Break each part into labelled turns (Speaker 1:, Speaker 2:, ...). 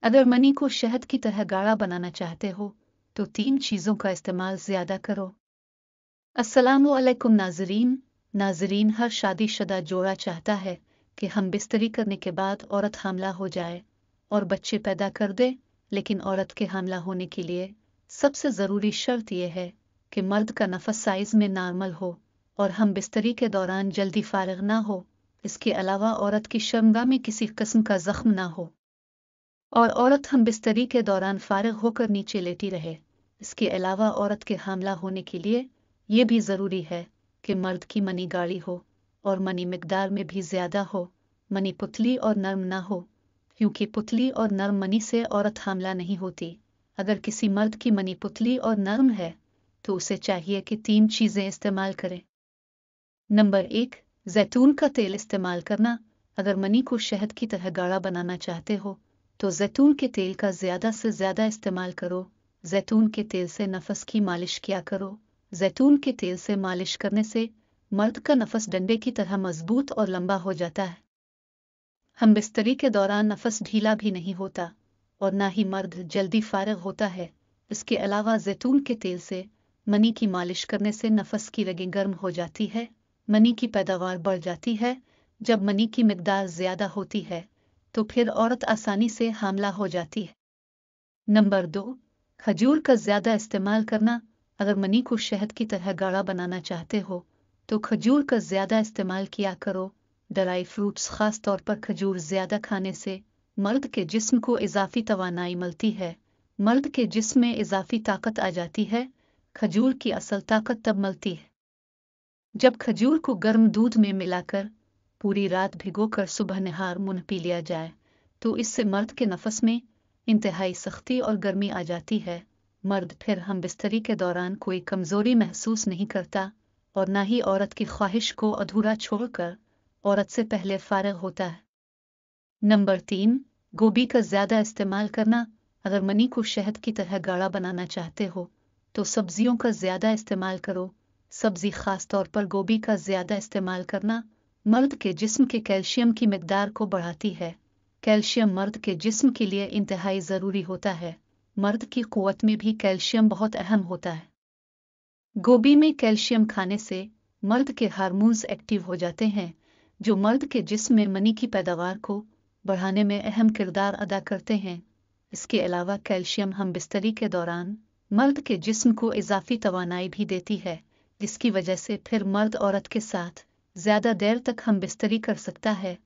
Speaker 1: अगर मनी को शहद की तरह गाढ़ा बनाना चाहते हो तो 3 चीज़ों का इस्तेमाल ज़्यादा करो। अस्सलामुअलैकुम नाजरीन, हर शादीशुदा जोड़ा चाहता है कि हम बिस्तरी करने के बाद औरत हामला हो जाए और बच्चे पैदा कर दे, लेकिन औरत के हामला होने के लिए सबसे ज़रूरी शर्त यह है कि मर्द का नफस साइज में नॉर्मल हो और हम बिस्तरी के दौरान जल्दी फारिग ना हो। इसके अलावा औरत की शर्मगाह में किसी किस्म का जख्म ना हो और औरत हम बिस्तरी के दौरान फारिग होकर नीचे लेटी रहे। इसके अलावा औरत के हामला होने के लिए ये भी ज़रूरी है कि मर्द की मनी गाढ़ी हो और मनी मिकदार में भी ज़्यादा हो। मनी पुतली और नर्म ना हो, क्योंकि पुतली और नर्म मनी से औरत हामला नहीं होती। अगर किसी मर्द की मनी पुतली और नर्म है तो उसे चाहिए कि 3 चीज़ें इस्तेमाल करे। नंबर 1, जैतून का तेल इस्तेमाल करना। अगर मनी को शहद की तरह गाढ़ा बनाना चाहते हो तो जैतून के तेल का ज़्यादा से ज़्यादा इस्तेमाल करो। जैतून के तेल से नफस की मालिश किया करो। जैतून के तेल से मालिश करने से मर्द का नफस डंडे की तरह मजबूत और लंबा हो जाता है। हम बिस्तरी के दौरान नफस ढीला भी नहीं होता और ना ही मर्द जल्दी फारिग होता है। इसके अलावा जैतून के तेल से मनी की मालिश करने से नफस की रगें गर्म हो जाती है, मनी की पैदावार बढ़ जाती है। जब मनी की मिकदार ज़्यादा होती है तो फिर औरत आसानी से हामला हो जाती है। नंबर 2, खजूर का ज़्यादा इस्तेमाल करना। अगर मनी को शहद की तरह गाढ़ा बनाना चाहते हो तो खजूर का ज़्यादा इस्तेमाल किया करो। ड्राई फ्रूट्स, ख़ास तौर पर खजूर ज़्यादा खाने से मर्द के जिस्म को इजाफी तवानाई मिलती है। मर्द के जिस्म में इजाफी ताकत आ जाती है। खजूर की असल ताकत तब मिलती है जब खजूर को गर्म दूध में मिलाकर पूरी रात भिगोकर सुबह नहार मुंह पी लिया जाए, तो इससे मर्द के नफस में इंतहाई सख्ती और गर्मी आ जाती है। मर्द फिर हम बिस्तरी के दौरान कोई कमजोरी महसूस नहीं करता और ना ही औरत की ख्वाहिश को अधूरा छोड़कर औरत से पहले फारिग होता है। नंबर 3, गोभी का ज़्यादा इस्तेमाल करना। अगर मनी को शहद की तरह गाढ़ा बनाना चाहते हो तो सब्जियों का ज़्यादा इस्तेमाल करो। सब्जी, ख़ास तौर पर गोभी का ज़्यादा इस्तेमाल करना मर्द के जिस्म के कैल्शियम की मिकदार को बढ़ाती है। कैल्शियम मर्द के जिस्म के लिए इंतहाई ज़रूरी होता है। मर्द की क़ुव्वत में भी कैल्शियम बहुत अहम होता है। गोभी में कैल्शियम खाने से मर्द के हार्मोन्स एक्टिव हो जाते हैं, जो मर्द के जिस्म में मनी की पैदावार को बढ़ाने में अहम किरदार अदा करते हैं। इसके अलावा कैल्शियम हम बिस्तरी के दौरान मर्द के जिस्म को इजाफी तवानाई भी देती है, जिसकी वजह से फिर मर्द औरत के साथ ज़्यादा देर तक हम बिस्तरी कर सकता है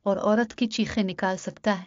Speaker 1: और औरत की चीखें निकाल सकता है।